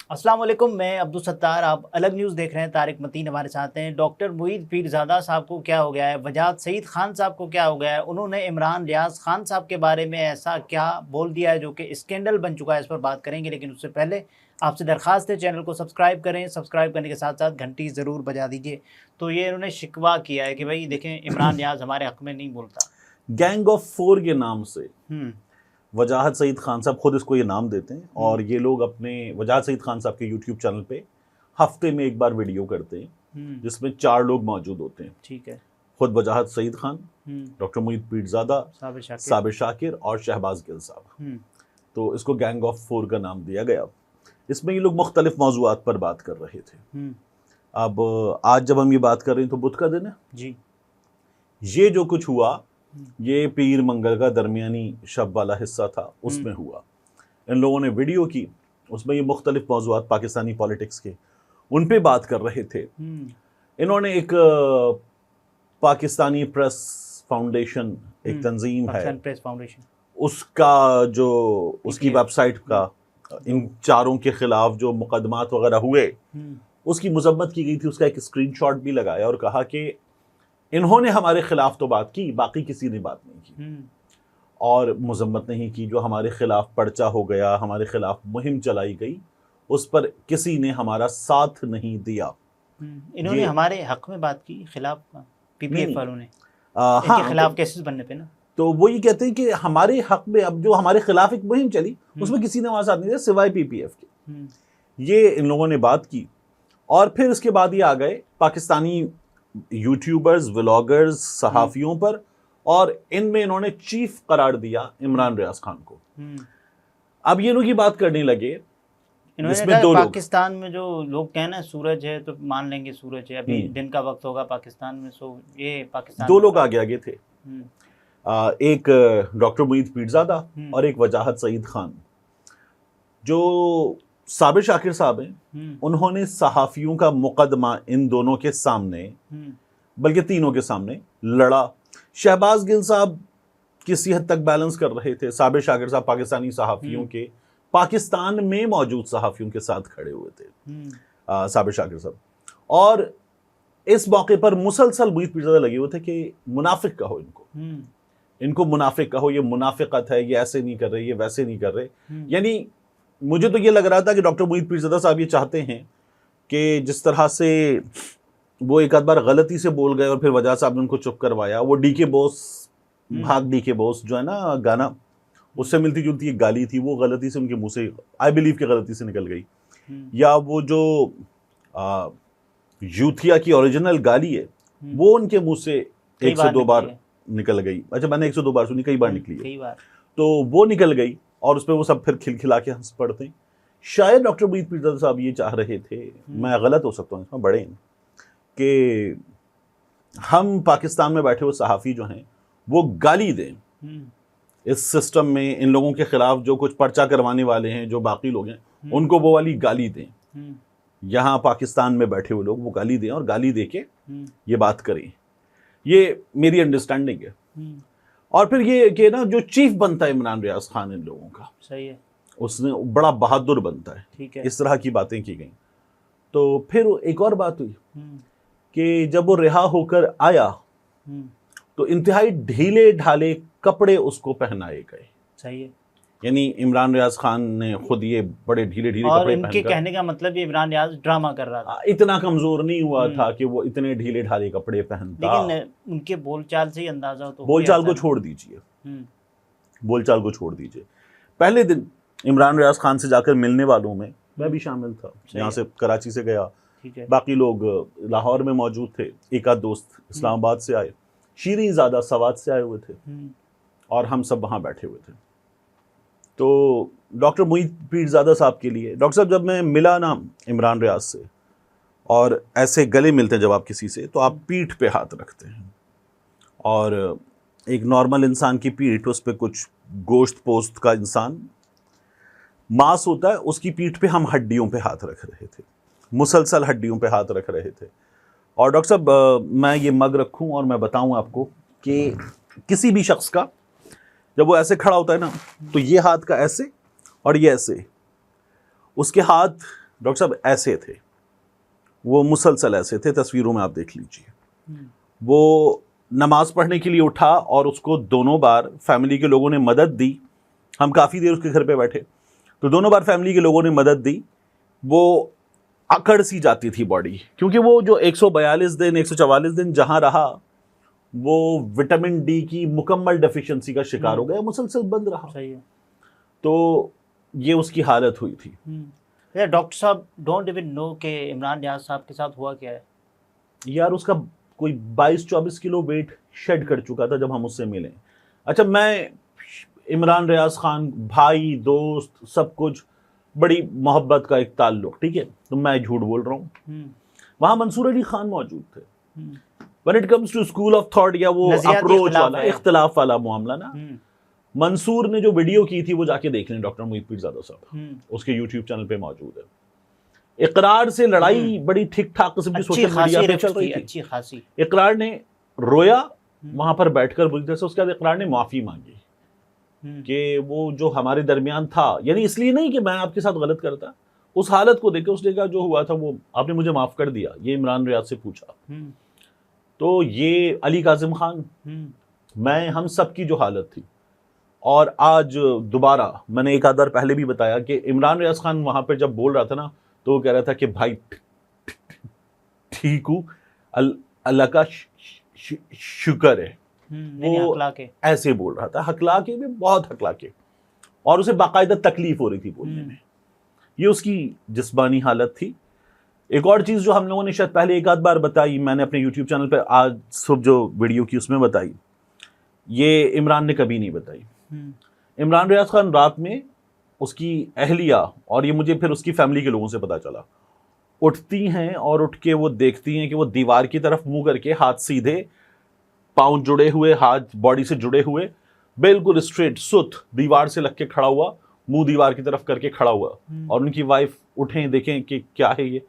السلام علیکم، میں عبدالستار، آپ الگ نیوز دیکھ رہے ہیں۔ طارق متین ہمارے ساتھ ہیں۔ ڈاکٹر معید پیرزادہ صاحب کو کیا ہو گیا ہے؟ وجاہت سعید خان صاحب کو کیا ہو گیا ہے؟ انہوں نے عمران ریاض خان صاحب کے بارے میں ایسا کیا بول دیا ہے جو کہ اسکینڈل بن چکا ہے؟ اس پر بات کریں گے، لیکن اس سے پہلے آپ سے درخواست ہے چینل کو سبسکرائب کریں، سبسکرائب کرنے کے ساتھ ساتھ گھنٹی ضرور بجا دیجیے۔ تو یہ انہوں نے شکوہ کیا ہے کہ بھائی دیکھیں عمران ریاض ہمارے حق میں نہیں بولتا۔ گینگ آف فور کے نام سے وجاہت سعید خان صاحب خود اس کو یہ نام دیتے ہیں، اور یہ لوگ اپنے وجاہت سعید خان صاحب کے یوٹیوب چینل پہ ہفتے میں ایک بار ویڈیو کرتے ہیں جس میں 4 لوگ موجود ہوتے ہیں۔ ٹھیک ہے۔ خود وجاہت سعید خان، ڈاکٹر معید پیرزادہ، صابر شاکر اور شہباز گل صاحب۔ تو اس کو گینگ آف فور کا نام دیا گیا۔ اس میں یہ لوگ مختلف موضوعات پر بات کر رہے تھے۔ اب آج جب ہم یہ بات کر رہے ہیں تو بدھ کا دن ہے جی۔ یہ جو کچھ ہوا یہ پیر منگل کا درمیانی شب والا حصہ تھا، اس میں ہوا۔ ان لوگوں نے ویڈیو کی، اس میں یہ مختلف موضوعات پاکستانی پالیٹکس کے ان پہ بات کر رہے تھے۔ انہوں نے ایک پاکستانی پریس فاؤنڈیشن ایک تنظیم ہے، اس کا جو اس کی ویب سائٹ کا ان چاروں کے خلاف جو مقدمات وغیرہ ہوئے اس کی مذمت کی گئی تھی۔ اس کا ایک اسکرین شاٹ بھی لگایا اور کہا کہ انہوں نے ہمارے خلاف تو بات کی، باقی کسی نے بات نہیں کی اور مذمت نہیں کی۔ جو ہمارے خلاف پرچہ ہو گیا، ہمارے خلاف مہم چلائی گئی، اس پر کسی نے ہمارا ساتھ نہیں دیا۔ انہوں نے ہمارے حق میں بات کی، خلاف پی پی ایف والوں نے ان کے خلاف کیسز بننے پہ نا، تو وہ یہ کہتے ہیں کہ ہمارے حق میں اب جو ہمارے خلاف ایک مہم چلی اس میں کسی نے ہمارا ساتھ نہیں دیا سوائے پی پی ایف کے۔ یہ ان لوگوں نے بات کی، اور پھر اس کے بعد یہ آ گئے پاکستانی یوٹیوبرز، ولاگرز، صحافیوں پر، اور ان میں انہوں نے چیف قرار دیا عمران ریاض خان کو۔ اب یہ لوگ یہ بات کرنے لگے، انہوں نے کہا پاکستان میں جو لوگ کہنا ہے سورج ہے تو مان لیں گے سورج ہے، ابھی دن کا وقت ہوگا پاکستان میں، سو یہ پاکستان 2 لوگ آگے تھے، ایک ڈاکٹر معید پیرزادہ اور ایک وجاہت سعید خان۔ جو صابر شاکر صاحب ہیں انہوں نے صحافیوں کا مقدمہ ان دونوں کے سامنے، بلکہ تینوں کے سامنے لڑا۔ شہباز گل صاحب کسی حد تک بیلنس کر رہے تھے، صابر شاکر صاحب پاکستانی صحافیوں کے، پاکستان میں موجود صحافیوں کے ساتھ کھڑے ہوئے تھے صابر شاکر صاحب، اور اس موقع پر مسلسل معید پیرزادہ لگے ہوئے تھے کہ منافق کہو ان کو منافق کہو، یہ منافقت ہے، یہ ایسے نہیں کر رہے، یہ ویسے نہیں کر رہے۔ یعنی مجھے تو یہ لگ رہا تھا کہ ڈاکٹر معید پیرزادہ صاحب یہ چاہتے ہیں کہ جس طرح سے وہ ایک آدھ بار غلطی سے بول گئے اور پھر وجاہت صاحب نے ان کو چپ کروایا، وہ ڈی کے بوس بھاگ ڈی کے بوس جو ہے نا گانا، اس سے ملتی جلتی ایک گالی تھی، وہ غلطی سے ان کے منہ سے آئی بلیو کہ غلطی سے نکل گئی۔ یا وہ جو یوتھیا کی اوریجنل گالی ہے وہ ان کے منہ سے 102 بار نکل گئی۔ اچھا میں نے 102 بار سنی، کئی بار نکلی ہے، تو وہ نکل گئی اور اس پہ وہ سب پھر کھلکھلا کے ہنس پڑتے ہیں۔ شاید ڈاکٹر معید پیرزادہ صاحب یہ چاہ رہے تھے، میں غلط ہو سکتا ہوں اس میں، بڑے ہیں، کہ ہم پاکستان میں بیٹھے ہوئے صحافی جو ہیں وہ گالی دیں اس سسٹم میں، ان لوگوں کے خلاف جو کچھ پرچہ کروانے والے ہیں، جو باقی لوگ ہیں، ان کو وہ والی گالی دیں، یہاں پاکستان میں بیٹھے ہوئے لوگ وہ گالی دیں اور گالی دے کے یہ بات کریں۔ یہ میری انڈرسٹینڈنگ ہے۔ اور پھر یہ کہ نا جو چیف بنتا ہے عمران ریاض خان ان لوگوں کا، صحیح ہے، اس نے بڑا بہادر بنتا ہے، ٹھیک ہے، اس طرح کی باتیں کی گئیں۔ تو پھر ایک اور بات ہوئی کہ جب وہ رہا ہو کر آیا تو انتہائی ڈھیلے ڈھالے کپڑے اس کو پہنائے گئے۔ صحیح ہے، یعنی عمران ریاض خان نے خود یہ بڑے ڈھیلے ڈھیلے اور کپڑے ان کے پہن کر، کہنے کا مطلب یہ عمران ریاض ڈرامہ کر رہا تھا، اتنا کمزور نہیں ہوا تھا کہ وہ اتنے ڈھیلے ڈھالے کپڑے پہنتا۔ لیکن ان کے بول چال سے ہی اندازہ ہو تو بول چال کو چھوڑ دیجئے، بول چال کو چھوڑ دیجئے۔ پہلے دن عمران ریاض خان سے جا کر ملنے والوں میں میں بھی شامل تھا، یہاں سے کراچی سے گیا، باقی لوگ لاہور میں موجود تھے، ایک آدھ دوست اسلام آباد سے آئے، شیریں زادہ سوات سے آئے ہوئے تھے، اور ہم سب وہاں بیٹھے ہوئے تھے۔ تو ڈاکٹر معید پیرزادہ صاحب کے لیے، ڈاکٹر صاحب جب میں ملا نا عمران ریاض سے، اور ایسے گلے ملتے ہیں جب آپ کسی سے، تو آپ پیٹھ پہ ہاتھ رکھتے ہیں، اور ایک نارمل انسان کی پیٹھ، اس پہ کچھ گوشت پوست کا انسان ماس ہوتا ہے، اس کی پیٹھ پہ ہم ہڈیوں پہ ہاتھ رکھ رہے تھے، مسلسل ہڈیوں پہ ہاتھ رکھ رہے تھے۔ اور ڈاکٹر صاحب میں یہ مگ رکھوں اور میں بتاؤں آپ کو کہ کسی بھی شخص کا جب وہ ایسے کھڑا ہوتا ہے نا، تو یہ ہاتھ کا ایسے اور یہ ایسے، اس کے ہاتھ ڈاکٹر صاحب ایسے تھے وہ، مسلسل ایسے تھے، تصویروں میں آپ دیکھ لیجئے. وہ نماز پڑھنے کے لیے اٹھا اور اس کو دونوں بار فیملی کے لوگوں نے مدد دی. ہم کافی دیر اس کے گھر پہ بیٹھے تو دونوں بار فیملی کے لوگوں نے مدد دی. وہ اکڑ سی جاتی تھی باڈی، کیونکہ وہ جو 142 دن 144 دن جہاں رہا وہ وٹامن ڈی کی مکمل ڈیفیشنسی کا شکار ہو گیا، مسلسل بند رہا. صحیح ہے. تو یہ اس کی حالت ہوئی تھی. ڈاکٹر صاحب ڈونٹ ایون نو کہ عمران ریاض صاحب کے ساتھ ہوا کیا ہے. یار اس کا کوئی 22-24 کلو ویٹ شیڈ کر چکا تھا جب ہم اس سے ملے. اچھا میں عمران ریاض خان بھائی دوست سب کچھ، بڑی محبت کا ایک تعلق، ٹھیک ہے، تو میں جھوٹ بول رہا ہوں. وہاں منصور علی خان موجود تھے. when it comes to school of thought یا وہ اپروچ والا اختلاف والا معاملہ نا، منصور نے جو ویڈیو کی تھی وہ جا کے دیکھ لیں، ڈاکٹر محیط پیرزادہ صاحب، اس کے یوٹیوب چینل پہ موجود ہے. اقرار سے لڑائی بڑی ٹھیک ٹھاک قسم کی سوشل میڈیا پہ چل رہی اچھی خاصی. اقرار نے رویا وہاں پر بیٹھ کر بری طرح سے. اس کے بعد اقرار نے معافی مانگی کہ وہ جو ہمارے درمیان تھا، یعنی اس لیے نہیں کہ میں آپ کے ساتھ غلط کرتا، اس حالت کو دیکھ کے اس نے کہا جو ہوا تھا وہ آپ نے مجھے معاف کر دیا. یہ عمران ریاض سے پوچھا. تو یہ علی کاظم خان، میں ہم سب کی جو حالت تھی، اور آج دوبارہ میں نے ایک آدھ بار پہلے بھی بتایا کہ عمران ریاض خان وہاں پہ جب بول رہا تھا نا تو وہ کہہ رہا تھا کہ بھائی ٹھیک ہوں، اللہ کا شکر ہے. وہ ایسے بول رہا تھا، ہکلا کے بھی بہت ہکلا کے، اور اسے باقاعدہ تکلیف ہو رہی تھی بولنے میں. یہ اس کی جسمانی حالت تھی. ایک اور چیز جو ہم لوگوں نے شاید پہلے ایک آدھ بار بتائی، میں نے اپنے یوٹیوب چینل پہ آج صبح جو ویڈیو کی اس میں بتائی، یہ عمران نے کبھی نہیں بتائی. عمران ریاض خان رات میں اس کی اہلیہ، اور یہ مجھے پھر اس کی فیملی کے لوگوں سے پتا چلا، اٹھتی ہیں اور اٹھ کے وہ دیکھتی ہیں کہ وہ دیوار کی طرف منہ کر کے، ہاتھ سیدھے، پاؤں جڑے ہوئے، ہاتھ باڈی سے جڑے ہوئے، بالکل اسٹریٹ ست دیوار سے لگ کے کھڑا ہوا، منہ دیوار کی طرف کر کے کھڑا ہوا. اور ان کی وائف اٹھیں دیکھیں کہ کیا ہے یہ،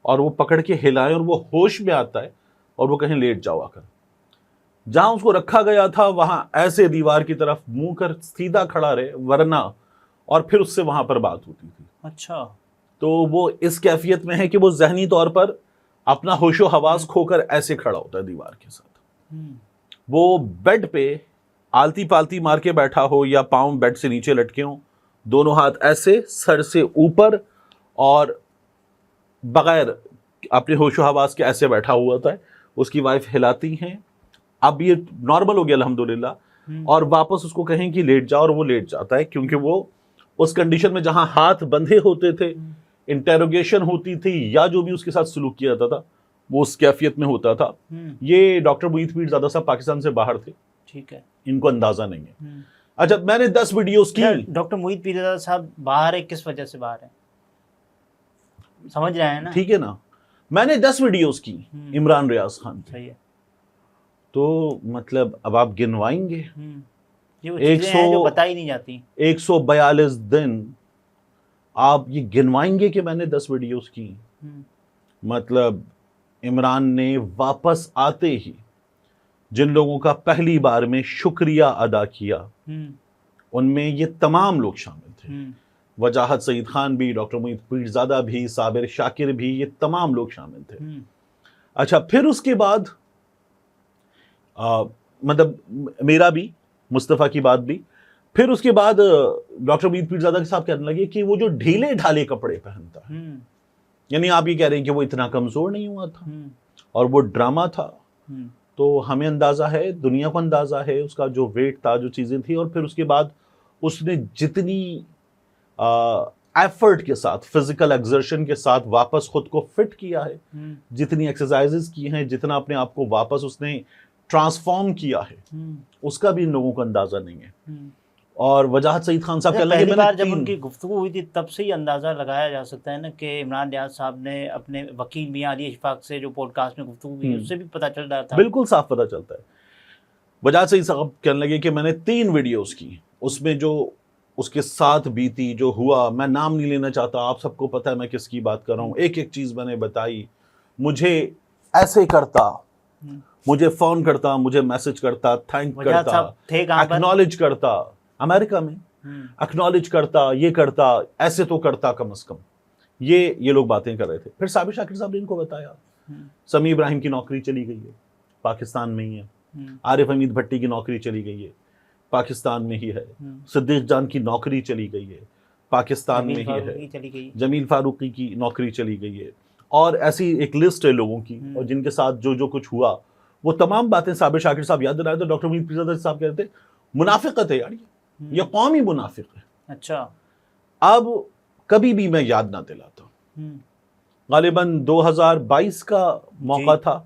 اور وہ پکڑ کے ہلائیں اور وہ ہوش میں آتا ہے اور وہ کہیں لیٹ جاؤ آ کر. جہاں اس کو رکھا گیا تھا وہاں ایسے دیوار کی طرف منہ کر سیدھا کھڑا رہے، ورنہ، اور پھر اس سے وہاں پر بات ہوتی تھی. اچھا. تو وہ اس کیفیت میں ہے کہ وہ ذہنی طور پر اپنا ہوش و حواس کھو کر ایسے کھڑا ہوتا ہے دیوار کے ساتھ. وہ بیڈ پہ آلتی پالتی مار کے بیٹھا ہو یا پاؤں بیڈ سے نیچے لٹکے ہوں، دونوں ہاتھ ایسے سر سے اوپر اور بغیر اپنے ہوش و حواس کے ایسے بیٹھا ہوا تھا. اس کی وائف ہلاتی ہیں، اب یہ نارمل ہو گیا الحمدللہ، اور واپس اس کو کہیں کہ لیٹ جاؤ، اور وہ لیٹ جاتا ہے، کیونکہ وہ اس کنڈیشن میں جہاں ہاتھ بندھے ہوتے تھے، انٹیروگیشن ہوتی تھی یا جو بھی اس کے ساتھ سلوک کیا جاتا تھا وہ اس کیفیت میں ہوتا تھا. یہ ڈاکٹر محیط پیرزادہ صاحب پاکستان سے باہر تھے، ٹھیک ہے، ان کو اندازہ نہیں ہے. اچھا میں نے 10 ویڈیوز کی. ڈاکٹر محیط پیرزادہ صاحب باہر ہے، کس وجہ سے باہر ہے سمجھ رہے ہیں نا؟ ٹھیک ہے نا، میں نے 10 ویڈیوز کی عمران ریاض خان کی. صحیح ہے. تو مطلب اب آپ گنوائیں گے، یہ وہ چیزیں ہیں جو بتائی نہیں جاتی. 142 دن آپ یہ گنوائیں گے کہ میں نے 10 ویڈیوز کی. مطلب عمران نے واپس آتے ہی جن لوگوں کا پہلی بار میں شکریہ ادا کیا، ان میں یہ تمام لوگ شامل تھے. وجاہت سعید خان بھی، ڈاکٹر محیط پیرزادہ بھی، صابر شاکر بھی، یہ تمام لوگ شامل تھے. اچھا پھر اس کے بعد مطلب میرا بھی، مصطفیٰ کی بات بھی، پھر اس کے بعد ڈاکٹر محیط پیرزادہ کے صاحب کہنے لگے کہ وہ جو ڈھیلے ڈھالے کپڑے پہنتا ہے، یعنی آپ یہ کہہ رہے ہیں کہ وہ اتنا کمزور نہیں ہوا تھا اور وہ ڈرامہ تھا. تو ہمیں اندازہ ہے، دنیا کو اندازہ ہے اس کا جو ویٹ تھا، جو چیزیں تھیں. اور پھر اس کے بعد اس نے جتنی ایفرٹ کے ساتھ، فزیکل ایگزرشن کے ساتھ واپس خود کو فٹ کیا ہے، جتنی ایکسرسائزز کی ہیں، جتنا اپنے آپ کو واپس اس نے ٹرانسفارم کیا ہے، اس کا بھی ان لوگوں کو اندازہ نہیں ہے. اور وجاہت سعید خان صاحب پہلی بار جب ان کی گفتگو ہوئی تھی تب سے ہی اندازہ لگایا جا سکتا ہے نا کہ عمران ریاض صاحب نے اپنے وکیل میاں علی اشفاق سے جو پوڈ کاسٹ میں گفتگو کی اس سے بھی پتہ چل رہا تھا. بالکل صاف پتہ چلتا ہے. وجاہت سعید صاحب کہنے لگے کہ میں نے 3 ویڈیوز کی، اس میں جو اس کے ساتھ بیتی، جو ہوا، میں نام نہیں لینا چاہتا، آپ سب کو پتہ ہے میں کس کی بات کر رہا ہوں. ایک ایک چیز میں نے بتائی. مجھے ایسے کرتا، مجھے فون کرتا، مجھے میسج کرتا، تھینک کرتا، ایکنالج کرتا، امریکہ میں ایکنالج کرتا، یہ کرتا، ایسے تو کرتا کم از کم. یہ لوگ باتیں کر رہے تھے. پھر صابر شاکر صاحب نے ان کو بتایا سمیع ابراہیم کی نوکری چلی گئی ہے, پاکستان میں ہی ہے. عارف حمید بھٹی کی نوکری چلی گئی ہے, پاکستان میں ہی ہے. صدیق جان کی نوکری چلی گئی ہے, پاکستان میں ہی ہے. جمیل فاروقی کی نوکری چلی گئی ہے. اور ایسی ایک لسٹ ہے لوگوں کی, اور جن کے ساتھ جو کچھ ہوا وہ تمام باتیں صابر شاکر صاحب یاد دلائے. تو ڈاکٹر موید پیرزادہ صاحب کہہ رہے تھے منافقت ہے یار, یہ قومی منافق ہے. اچھا, اب کبھی بھی میں یاد نہ دلاتا ہوں, غالباً 2022 کا موقع تھا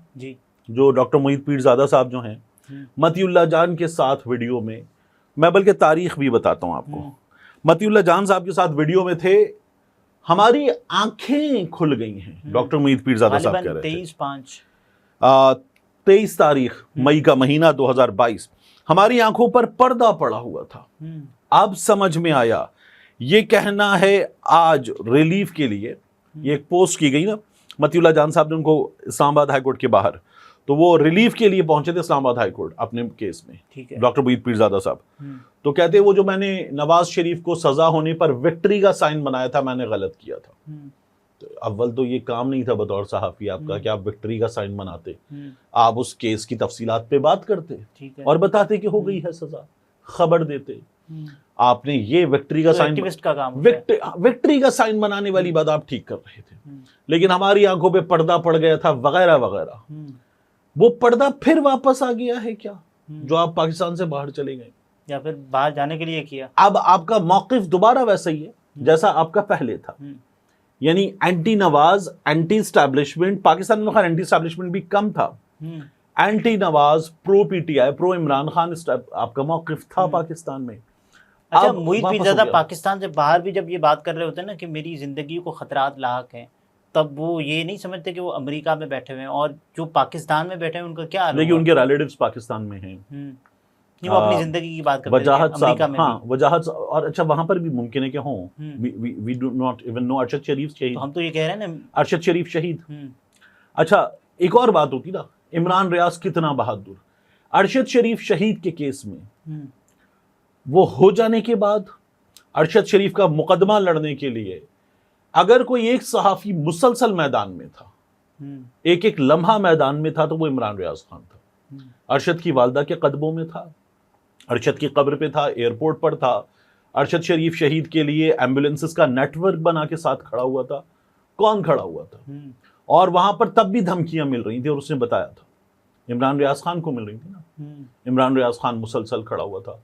جو ڈاکٹر موید پیرزادہ صاحب جو ہیں متی اللہ جان کے ساتھ ویڈیو میں بلکہ تاریخ بھی بتاتا ہوں آپ کو. متی اللہ جان صاحب کے ساتھ ویڈیو میں تھے, ہماری آنکھیں کھل گئی ہیں. ڈاکٹر موید پیرزادہ صاحب کہہ رہے تھے 23 تاریخ مئی کا مہینہ 2022, ہماری آنکھوں پر پردہ پڑا ہوا تھا. اب سمجھ میں آیا. یہ کہنا ہے آج ریلیف کے لیے, یہ ایک پوسٹ کی گئی نا متی اللہ جان صاحب نے ان کو اسلام آباد ہائی کورٹ کے باہر, تو وہ ریلیف کے لیے پہنچے تھے اسلام آباد ہائی کورٹ اپنے کیس میں, ڈاکٹر موید پیرزادہ صاحب. تو کہتے وہ جو میں نے نواز شریف کو سزا ہونے پر وکٹری کا سائن بنایا تھا, میں نے غلط کیا تھا. اول تو یہ کام نہیں تھا بطور صحافی آپ کا کہ آپ وکٹری کا سائن بناتے, آپ اس کیس کی تفصیلات پہ بات کرتے اور بتاتے کہ ہو گئی ہے سزا, خبر دیتے. آپ نے یہ وکٹری کا سائن, وکٹری کا سائن بنانے والی بات آپ ٹھیک کر رہے تھے, لیکن ہماری آنکھوں پہ پردہ پڑ گیا تھا وغیرہ وغیرہ. وہ پردہ پھر واپس آ گیا ہے کیا, جو آپ پاکستان سے باہر چلے گئے یا پھر باہر جانے کے لیے کیا. اب آپ کا موقف دوبارہ ویسا ہی ہے جیسا آپ کا پہلے تھا, یعنی anti Nawaz, anti establishment. Pakistan میں خیر اینٹی اسٹیبلشمنٹ بھی کم تھا, anti Nawaz, pro P T I, pro Imran Khan آپ کا موقف تھا پاکستان میں. اچھا, موید پیرزادہ پاکستان سے باہر بھی جب یہ بات کر رہے ہوتے ہیں نا کہ میری زندگی کو خطرات لاحق ہیں, تب وہ یہ نہیں سمجھتے کہ وہ امریکہ میں بیٹھے ہوئے ہیں اور جو پاکستان میں بیٹھے ہیں ان کا کیا حال ہے. لیکن ان کے ریلیٹیوز پاکستان میں ہیں, وہ اپنی زندگی کی بات کرتے ہیں امریکہ میں. ہاں وجاہت, اور اچھا وہاں پر بھی ممکن ہے کہ ہوں. We do not even know. Arshad Sharif شہید, ہم تو یہ کہہ رہے ہیں نا ارشد شریف شہید. اچھا ایک اور بات ہوتی نا, عمران ریاض کتنا بہادر. ارشد شریف شہید کے کیس میں وہ ہو جانے کے بعد ارشد شریف کا مقدمہ لڑنے کے لیے اگر کوئی ایک صحافی مسلسل میدان میں تھا, ایک لمحہ میدان میں تھا, تو وہ عمران ریاض خان تھا. ارشد کی والدہ کے قدموں میں تھا, ارشد کی قبر پہ تھا, ایئرپورٹ پر تھا. ارشد شریف شہید کے لیے ایمبولینسز کا نیٹ ورک بنا کے ساتھ کھڑا ہوا تھا. کون کھڑا ہوا تھا؟ اور وہاں پر تب بھی دھمکیاں مل رہی تھیں, اور اس نے بتایا تھا عمران ریاض خان کو مل رہی تھی نا. عمران ریاض خان مسلسل کھڑا ہوا تھا.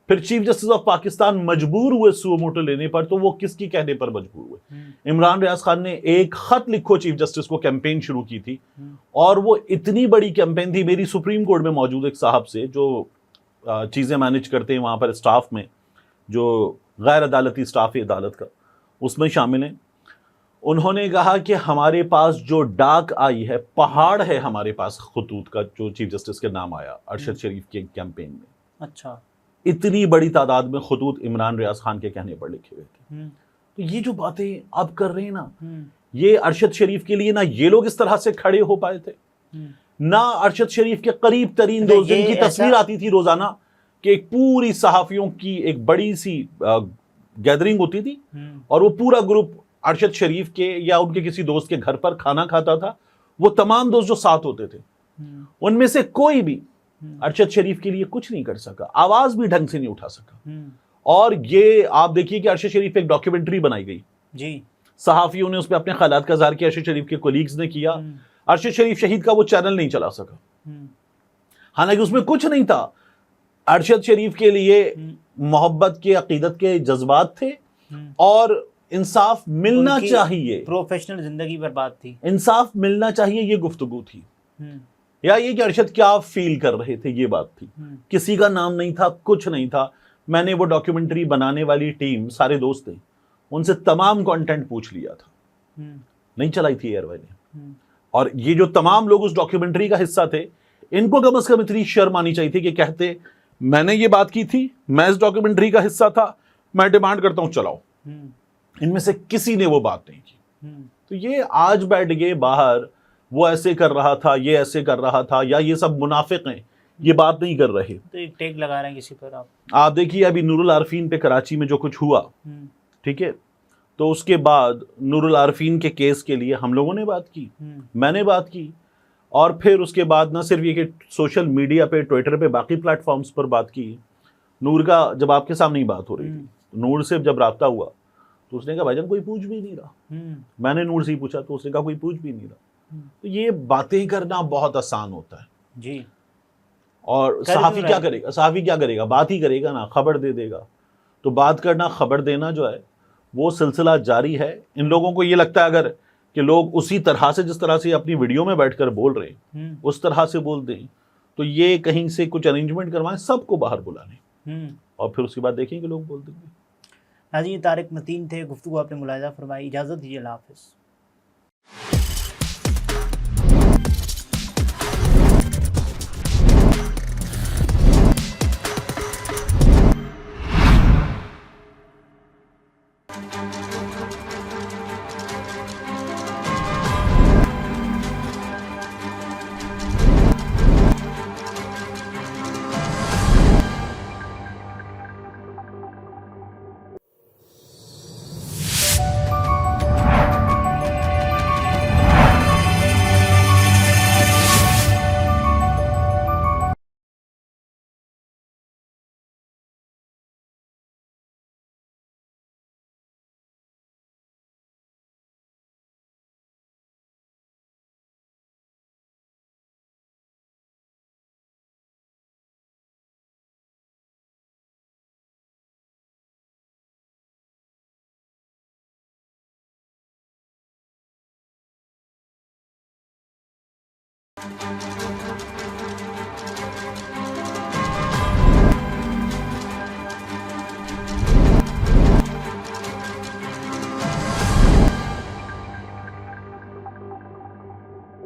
پھر چیف جسٹس آف پاکستان مجبور ہوئے سو موٹو لینے پر, تو وہ کس کی کہنے پر مجبور ہوئے؟ عمران ریاض خان نے ایک خط لکھو چیف جسٹس کو کیمپین شروع کی تھی, اور وہ اتنی بڑی کیمپین تھی. میری سپریم کورٹ میں موجود ایک صاحب سے جو چیزیں مینیج کرتے ہیں وہاں پر اسٹاف میں, جو غیر عدالتی اسٹاف ہے عدالت کا, اس میں شامل ہیں. انہوں نے کہا کہ ہمارے پاس جو ڈاک آئی ہے, پہاڑ ہے ہمارے پاس خطوط کا, جو چیف جسٹس کے نام آیا ارشد شریف کے کیمپین میں. اچھا, اتنی بڑی تعداد میں خطوط عمران ریاض خان کے کہنے پر لکھے ہوئے تھے. تو یہ جو باتیں اب کر رہے ہیں نا, یہ ارشد شریف کے لیے نہ یہ لوگ اس طرح سے کھڑے ہو پائے تھے, نہ ارشد شریف کے قریب ترین دوست جن کی تصویر آتی تھی روزانہ کہ ایک پوری صحافیوں کی ایک بڑی سی گیدرنگ ہوتی تھی, اور وہ پورا گروپ ارشد شریف کے یا ان کے کسی دوست کے گھر پر کھانا کھاتا تھا. وہ تمام دوست جو ساتھ ہوتے تھے, ان میں سے کوئی بھی ارشد شریف کے لیے کچھ نہیں کر سکا, آواز بھی ڈھنگ سے نہیں اٹھا سکا. اور یہ آپ دیکھیے کہ ارشد شریف پہ ایک ڈاکیومنٹری بنائی گئی, صحافیوں نے اس پہ اپنے خیالات کا اظہار کیا, ارشد شریف کے کولیگز نے کیا. ارشد شریف شہید کا وہ چینل نہیں چلا سکا, حالانکہ اس میں کچھ نہیں تھا. ارشد شریف کے لیے محبت کے, عقیدت کے جذبات تھے, اور انصاف ملنا چاہیے, پروفیشنل زندگی برباد تھی, انصاف ملنا چاہیے, یہ گفتگو تھی. یا یہ کہ ارشد کیا فیل کر رہے تھے, یہ بات تھی. کسی کا نام نہیں تھا, کچھ نہیں تھا. میں نے وہ ڈاکیومنٹری بنانے والی ٹیم, سارے دوست تھے, ان سے تمام کانٹینٹ پوچھ لیا تھا, نہیں چلائی تھی ایئر وائی نے. اور یہ جو تمام لوگ اس ڈاکیومنٹری کا حصہ تھے, ان کو کم از کم اتنی شرم آنی چاہیے تھی کہ کہتے میں نے یہ بات کی تھی, میں اس ڈاکیومنٹری کا حصہ تھا, میں ڈیمانڈ کرتا ہوں چلاؤ. ان میں سے کسی نے وہ بات نہیں کی. تو یہ آج بیٹھ گئے باہر, وہ ایسے کر رہا تھا, یہ ایسے کر رہا تھا, یا یہ سب منافق ہیں, یہ بات نہیں کر رہے. تو ایک ٹیگ لگا رہے ہیں کسی پر. آپ دیکھیے ابھی نور العارفین پہ کراچی میں جو کچھ ہوا, ٹھیک ہے, تو اس کے بعد نور العارفین کے کیس کے لیے ہم لوگوں نے بات کی، میں نے بات کی، اور پھر اس کے بعد نہ صرف یہ کہ سوشل میڈیا پہ، ٹویٹر پہ، باقی پلیٹ فارمز پر بات کی. نور کا جب آپ کے سامنے ہی بات ہو رہی تھی، نور سے جب رابطہ ہوا تو اس نے کہا بھائی جان کوئی پوچھ بھی نہیں رہا. میں نے نور سے ہی پوچھا تو اس نے کہا کوئی پوچھ بھی نہیں رہا. تو یہ باتیں کرنا بہت آسان ہوتا ہے جی. اور صحافی کیا کرے گا؟ صحافی کیا کرے گا؟ بات ہی کرے گا نا، خبر دے دے گا. تو بات کرنا، خبر دینا جو ہے وہ سلسلہ جاری ہے. ان لوگوں کو یہ لگتا ہے اگر کہ لوگ اسی طرح سے جس طرح سے اپنی ویڈیو میں بیٹھ کر بول رہے ہیں اس طرح سے بول دیں تو یہ کہیں سے کچھ ارینجمنٹ کروائیں، سب کو باہر بلا لیں اور پھر اس کے بعد دیکھیں کہ لوگ بول دیں گے. ناظرین، طارق متین تھے، گفتگو آپ نے ملاحظہ فرمائی. اجازت دیجیے، اللہ حافظ.